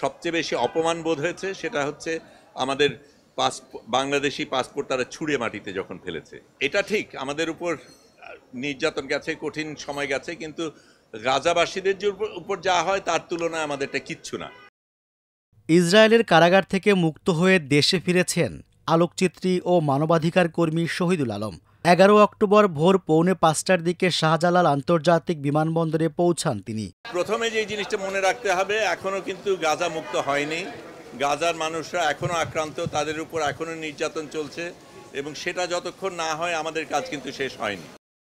সবচেয়ে বেশি অপমান বোধ হয়েছে সেটা হচ্ছে আমাদের বাংলাদেশি পাসপোর্ট তারা ছুঁড়ে মাটিতে যখন ফেলেছে। এটা ঠিক, আমাদের উপর নির্যাতন গেছে, কঠিন সময় গেছে, কিন্তু গাজাবাসীদের উপর যা হয় তার তুলনায় আমাদেরটা কিচ্ছু না। ইসরায়েলের কারাগার থেকে মুক্ত হয়ে দেশে ফিরেছেন আলোকচিত্রী ও মানবাধিকার কর্মী শহীদুল আলম। 11 অক্টোবর ভোর 4:45টার দিকে শাহজালাল আন্তর্জাতিক বিমানবন্দরে পৌঁছান তিনি। প্রথমে যে জিনিসটা মনে রাখতে হবে, এখনো কিন্তু গাজা মুক্ত হয়নি। গাজার মানুষরা এখনো আক্রান্ত, তাদের উপর এখনো নির্যাতন চলছে, এবং সেটা যতক্ষণ না হয় আমাদের কাজ কিন্তু শেষ হয়নি।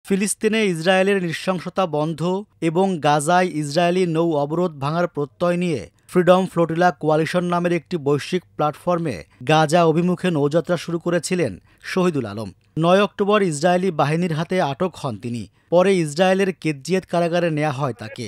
ফিলিস্তিনে ইসরায়েলের নৃশংসতা বন্ধ এবং গাজায় ইসরায়েলি নৌ অবরোধ ভাঙার প্রত্যয় নিয়ে ফ্রিডম ফ্লোটিলা কোয়ালিশন নামের একটি বৈশ্বিক প্ল্যাটফর্মে গাজা অভিমুখে নৌযাত্রা শুরু করেছিলেন শহীদুল আলম। 9 অক্টোবর ইসরায়েলি বাহিনীর হাতে আটক হন তিনি। পরে ইসরায়েলের কেতজিয়েত কারাগারে নেওয়া হয় তাকে।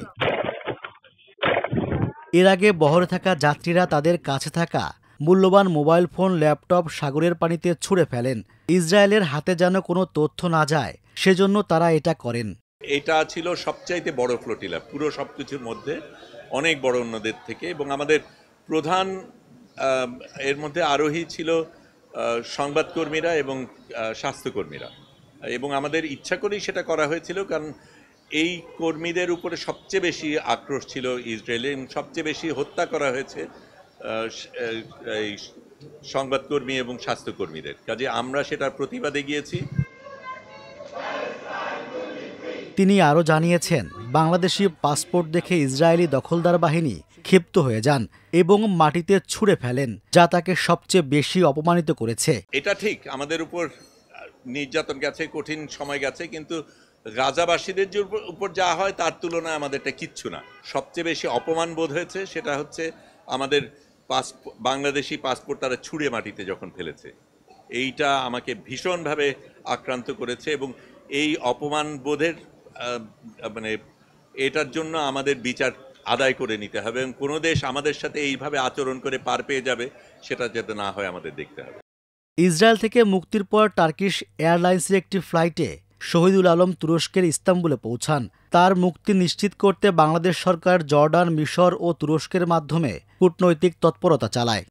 এর আগে বহরে থাকা যাত্রীরা তাদের কাছে থাকা মূল্যবান মোবাইল ফোন, ল্যাপটপ সাগরের পানিতে ছুঁড়ে ফেলেন। ইসরায়েলের হাতে যেন কোনো তথ্য না যায় সেজন্য তারা এটা করেন। এটা ছিল সবচাইতে বড় ফ্লোটিলা, পুরো সবকিছুর মধ্যে অনেক বড় অন্যদের থেকে, এবং আমাদের প্রধান এর মধ্যে আরোহী ছিল সংবাদকর্মীরা এবং স্বাস্থ্যকর্মীরা, এবং আমাদের ইচ্ছা করেই সেটা করা হয়েছিল, কারণ এই কর্মীদের উপরে সবচেয়ে বেশি আক্রোশ ছিল ইসরায়েলে, এবং সবচেয়ে বেশি হত্যা করা হয়েছে এই সংবাদকর্মী এবং স্বাস্থ্যকর্মীদের। কাজে আমরা সেটার প্রতিবাদে গিয়েছি। তিনি আরও জানিয়েছেন, বাংলাদেশি পাসপোর্ট দেখে ইসরায়েলি দখলদার বাহিনী ক্ষিপ্ত হয়ে যান এবং মাটিতে ছুঁড়ে ফেলেন, যা তাকে সবচেয়ে বেশি অপমানিত করেছে। এটা ঠিক, আমাদের উপর নির্যাতন গেছে, কঠিন সময় গেছে, কিন্তু গাজাবাসীদের উপর যা হয় তার তুলনায় আমাদেরটা কিচ্ছু না। সবচেয়ে বেশি অপমান বোধ হয়েছে সেটা হচ্ছে আমাদের বাংলাদেশি পাসপোর্ট তারা ছুঁড়ে মাটিতে যখন ফেলেছে। এইটা আমাকে ভীষণভাবে আক্রান্ত করেছে, এবং এই অপমান বোধের এটার জন্য আমাদের বিচার আদায় করে নিতে হবে, এবং কোনো দেশ আমাদের সাথে এইভাবে আচরণ করে পার পেয়ে যাবে সেটা যাতে না হয় আমাদের দেখতে হবে। ইসরায়েল থেকে মুক্তির পর টার্কিশ এয়ারলাইন্সের একটি ফ্লাইটে শহীদুল আলম তুরস্কের ইস্তাম্বুলে পৌঁছান। তার মুক্তি নিশ্চিত করতে বাংলাদেশ সরকার জর্ডান, মিশর ও তুরস্কের মাধ্যমে কূটনৈতিক তৎপরতা চালায়।